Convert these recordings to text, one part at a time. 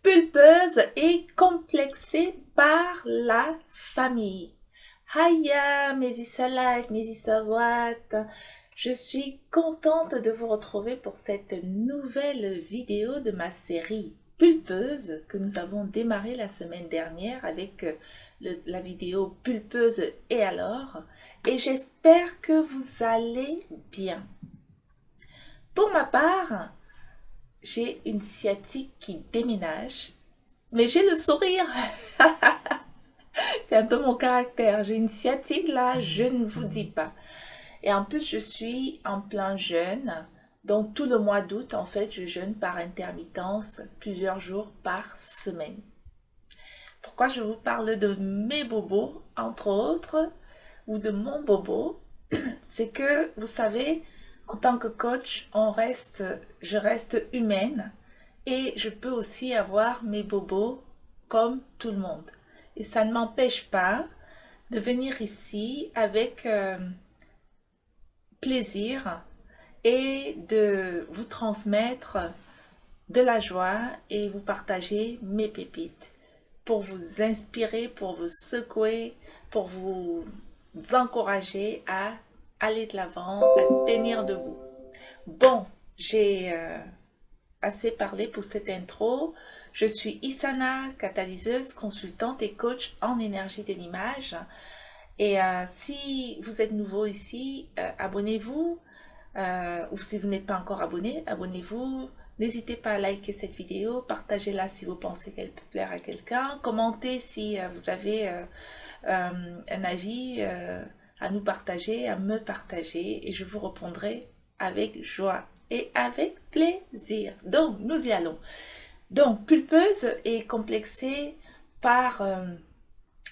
Pulpeuse et complexée par la famille. Hiya, mes Issalaïs, mes Issawat. Je suis contente de vous retrouver pour cette nouvelle vidéo de ma série Pulpeuse que nous avons démarré la semaine dernière avec la vidéo Pulpeuse et alors. Et j'espère que vous allez bien. Pour ma part, j'ai une sciatique qui déménage, mais j'ai le sourire. C'est un peu mon caractère. J'ai une sciatique là, je ne vous dis pas. Et en plus, je suis en plein jeûne. Donc tout le mois d'août, en fait, je jeûne par intermittence plusieurs jours par semaine. Pourquoi je vous parle de mes bobos, entre autres, ou de mon bobo? C'est que, vous savez, en tant que coach, je reste humaine et je peux aussi avoir mes bobos comme tout le monde. Et ça ne m'empêche pas de venir ici avec plaisir et de vous transmettre de la joie et vous partager mes pépites pour vous inspirer, pour vous secouer, pour vous encourager à aller de l'avant, à tenir debout. Bon, j'ai assez parlé pour cette intro. Je suis Isana, catalyseuse, consultante et coach en énergie de l'image. Et si vous êtes nouveau ici, abonnez-vous. Ou si vous n'êtes pas encore abonné, abonnez-vous. N'hésitez pas à liker cette vidéo, partagez-la si vous pensez qu'elle peut plaire à quelqu'un. Commentez si vous avez un avis à nous partager, à me partager. Et je vous répondrai avec joie et avec plaisir. Donc, nous y allons. Donc, pulpeuse et complexée par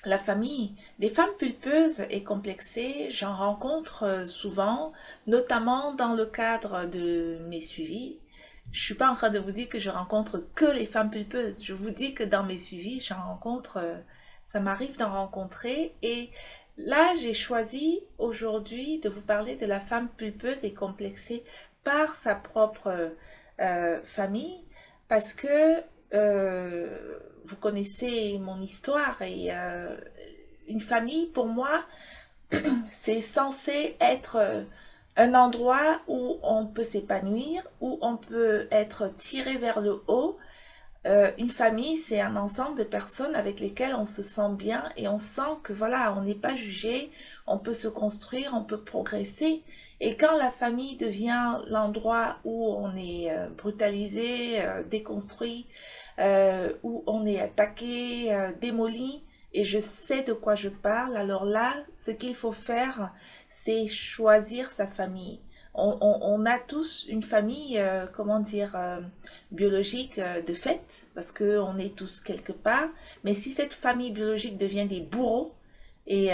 la famille. Des femmes pulpeuses et complexées, j'en rencontre souvent, notamment dans le cadre de mes suivis. Je ne suis pas en train de vous dire que je rencontre que les femmes pulpeuses. Je vous dis que dans mes suivis, j'en rencontre, ça m'arrive d'en rencontrer. Et là, j'ai choisi aujourd'hui de vous parler de la femme pulpeuse et complexée par sa propre famille, parce que vous connaissez mon histoire et une famille, pour moi, c'est censé être un endroit où on peut s'épanouir, où on peut être tiré vers le haut. Une famille, c'est un ensemble de personnes avec lesquelles on se sent bien et on sent que voilà, on n'est pas jugé, on peut se construire, on peut progresser. Et quand la famille devient l'endroit où on est brutalisé, déconstruit, où on est attaqué, démoli, et je sais de quoi je parle, alors là, ce qu'il faut faire, c'est choisir sa famille. On a tous une famille, comment dire, biologique de fait, parce qu'on est tous quelque part, mais si cette famille biologique devient des bourreaux et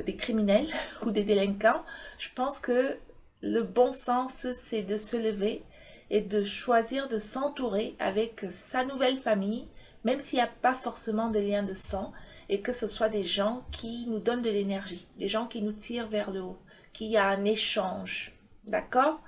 des criminels ou des délinquants, je pense que le bon sens, c'est de se lever et de choisir de s'entourer avec sa nouvelle famille, même s'il n'y a pas forcément de lien de sang, et que ce soit des gens qui nous donnent de l'énergie, des gens qui nous tirent vers le haut, qu'il y a un échange. D'accord?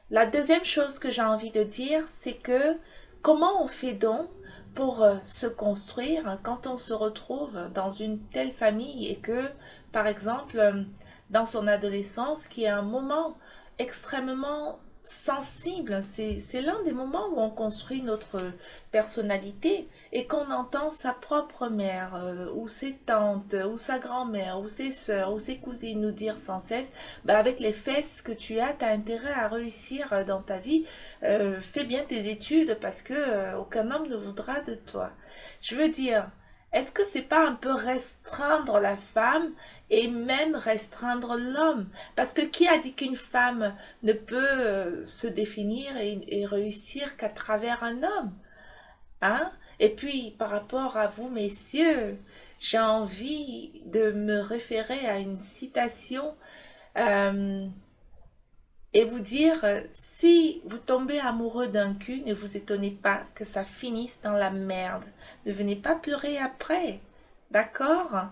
La deuxième chose que j'ai envie de dire, c'est que comment on fait donc pour se construire quand on se retrouve dans une telle famille et que, par exemple, dans son adolescence, qui est un moment extrêmement sensible, c'est l'un des moments où on construit notre personnalité et qu'on entend sa propre mère ou ses tantes ou sa grand-mère ou ses sœurs ou ses cousines nous dire sans cesse bah, avec les fesses que tu as, tu as intérêt à réussir dans ta vie, fais bien tes études parce que aucun homme ne voudra de toi. Je veux dire, est-ce que c'est pas un peu restreindre la femme et même restreindre l'homme? Parce que qui a dit qu'une femme ne peut se définir et réussir qu'à travers un homme? Hein? Et puis, par rapport à vous, messieurs, j'ai envie de me référer à une citation euh, et vous dire, si vous tombez amoureux d'un cul, ne vous étonnez pas que ça finisse dans la merde. Ne venez pas pleurer après. D'accord?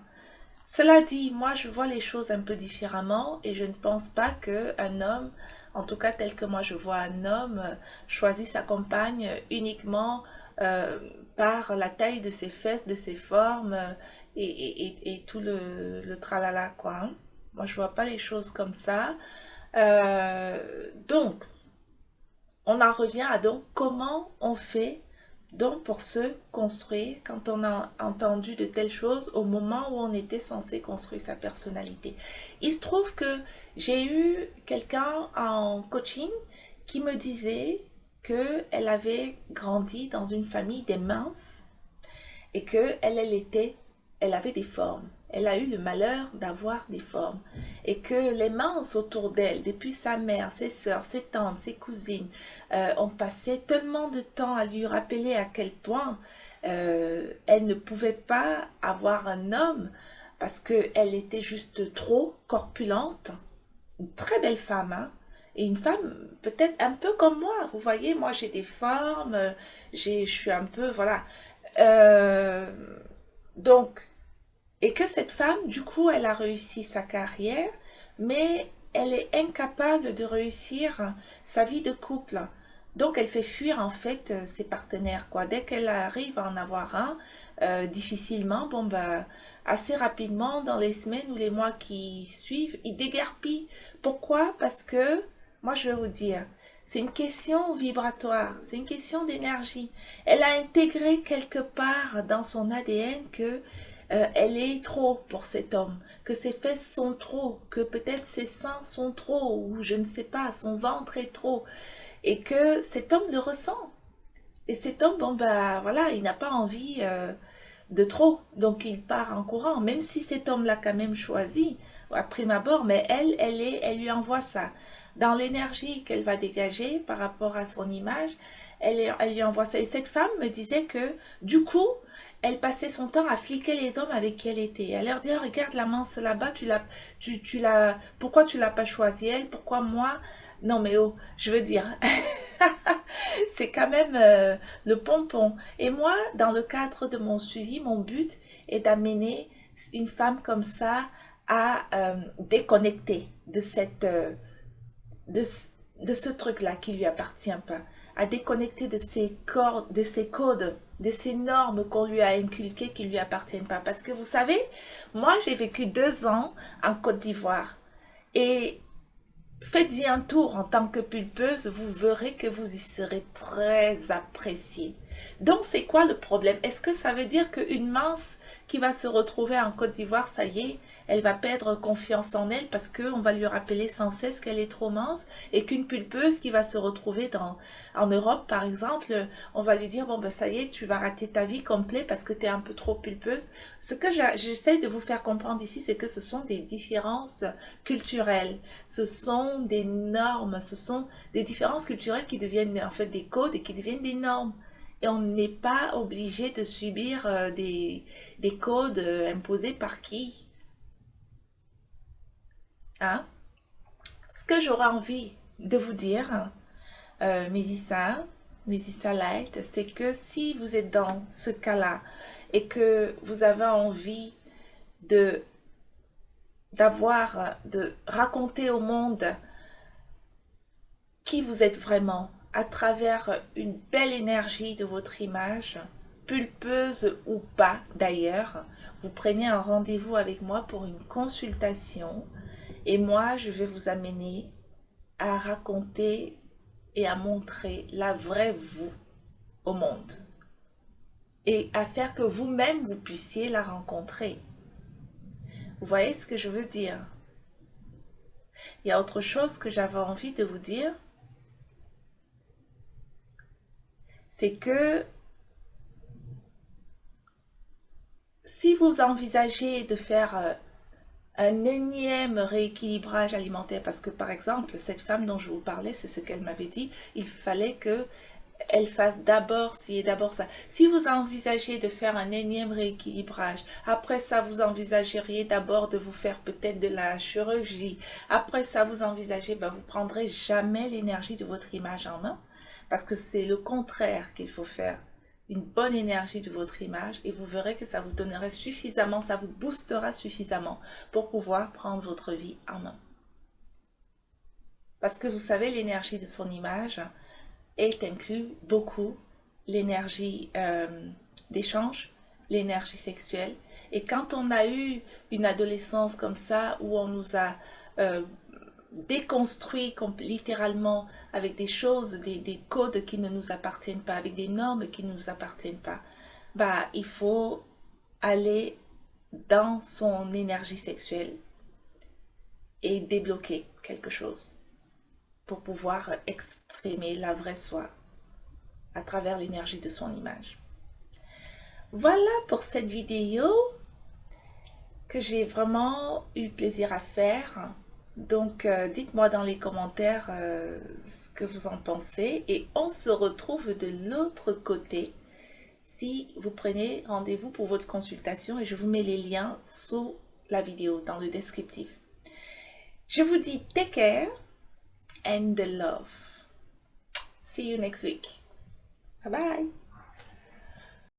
Cela dit, moi je vois les choses un peu différemment et je ne pense pas qu'un homme en tout cas tel que moi je vois un homme, choisit sa compagne uniquement euh, par la taille de ses fesses, de ses formes et tout le tralala, quoi. Hein. Moi, je vois pas les choses comme ça. Donc, on en revient à donc comment on fait donc pour se construire quand on a entendu de telles choses au moment où on était censé construire sa personnalité. Il se trouve que j'ai eu quelqu'un en coaching qui me disait qu'elle avait grandi dans une famille des minces et elle avait des formes. Elle a eu le malheur d'avoir des formes. Et que les minces autour d'elle, depuis sa mère, ses sœurs, ses tantes, ses cousines, ont passé tellement de temps à lui rappeler à quel point elle ne pouvait pas avoir un homme parce qu'elle était juste trop corpulente. Une très belle femme, hein? Et une femme peut-être un peu comme moi. Vous voyez, moi j'ai des formes, je suis un peu, voilà. Euh, donc, et que cette femme, du coup, elle a réussi sa carrière, mais elle est incapable de réussir sa vie de couple. Donc, elle fait fuir en fait ses partenaires, quoi. Dès qu'elle arrive à en avoir un, difficilement, bon bah, assez rapidement, dans les semaines ou les mois qui suivent, il déguerpit. Pourquoi? Parce que, moi, je vais vous dire, c'est une question vibratoire, c'est une question d'énergie. Elle a intégré quelque part dans son ADN que elle est trop pour cet homme, que ses fesses sont trop, que peut-être ses seins sont trop, ou je ne sais pas, son ventre est trop, et que cet homme le ressent. Et cet homme, bon bah voilà, il n'a pas envie de trop, donc il part en courant, même si cet homme l'a quand même choisi à prime abord, mais elle lui envoie ça. Dans l'énergie qu'elle va dégager par rapport à son image, elle lui envoie ça. Et cette femme me disait que du coup, elle passait son temps à fliquer les hommes avec qui elle était. Elle leur disait, regarde la mince là-bas, pourquoi tu l'as pas choisie elle, pourquoi moi? Non mais oh, je veux dire, c'est quand même le pompon. Et moi, dans le cadre de mon suivi, mon but est d'amener une femme comme ça à déconnecter de de, de ce truc-là qui lui appartient pas, à déconnecter de ses cordes, de ses codes, de ces normes qu'on lui a inculquées qui lui appartiennent pas. Parce que vous savez, moi j'ai vécu 2 ans en Côte d'Ivoire et faites-y un tour en tant que pulpeuse, vous verrez que vous y serez très appréciée. Donc, c'est quoi le problème? Est-ce que ça veut dire qu'une mince qui va se retrouver en Côte d'Ivoire, ça y est, elle va perdre confiance en elle parce qu'on va lui rappeler sans cesse qu'elle est trop mince et qu'une pulpeuse qui va se retrouver en Europe, par exemple, on va lui dire, bon, ben ça y est, tu vas rater ta vie complète parce que tu es un peu trop pulpeuse. Ce que j'essaie de vous faire comprendre ici, c'est que ce sont des différences culturelles, ce sont des normes, ce sont des différences culturelles qui deviennent en fait des codes et qui deviennent des normes. Et on n'est pas obligé de subir des codes imposés par qui, hein? Ce que j'aurais envie de vous dire, Mésissa Light, c'est que si vous êtes dans ce cas-là et que vous avez envie de de raconter au monde qui vous êtes vraiment à travers une belle énergie de votre image, pulpeuse ou pas d'ailleurs, vous prenez un rendez-vous avec moi pour une consultation et moi je vais vous amener à raconter et à montrer la vraie vous au monde et à faire que vous-même vous puissiez la rencontrer. Vous voyez ce que je veux dire? Il y a autre chose que j'avais envie de vous dire, c'est que si vous envisagez de faire un énième rééquilibrage alimentaire, parce que par exemple, cette femme dont je vous parlais, c'est ce qu'elle m'avait dit, il fallait que elle fasse d'abord ci et d'abord ça. Si vous envisagez de faire un énième rééquilibrage, après ça, vous envisageriez d'abord de vous faire peut-être de la chirurgie. Après ça, vous envisagez, ben, vous prendrez jamais l'énergie de votre image en main, parce que c'est le contraire qu'il faut faire. Une bonne énergie de votre image et vous verrez que ça vous donnerait suffisamment, ça vous boostera suffisamment pour pouvoir prendre votre vie en main. Parce que vous savez, l'énergie de son image est inclus beaucoup l'énergie d'échange, l'énergie sexuelle. Et quand on a eu une adolescence comme ça, où on nous a euh, déconstruit littéralement avec des choses, des codes qui ne nous appartiennent pas, avec des normes qui ne nous appartiennent pas, bah, il faut aller dans son énergie sexuelle et débloquer quelque chose pour pouvoir exprimer la vraie soi à travers l'énergie de son image. Voilà pour cette vidéo que j'ai vraiment eu plaisir à faire. Donc, dites-moi dans les commentaires ce que vous en pensez et on se retrouve de l'autre côté si vous prenez rendez-vous pour votre consultation et je vous mets les liens sous la vidéo dans le descriptif. Je vous dis take care and love. See you next week. Bye bye.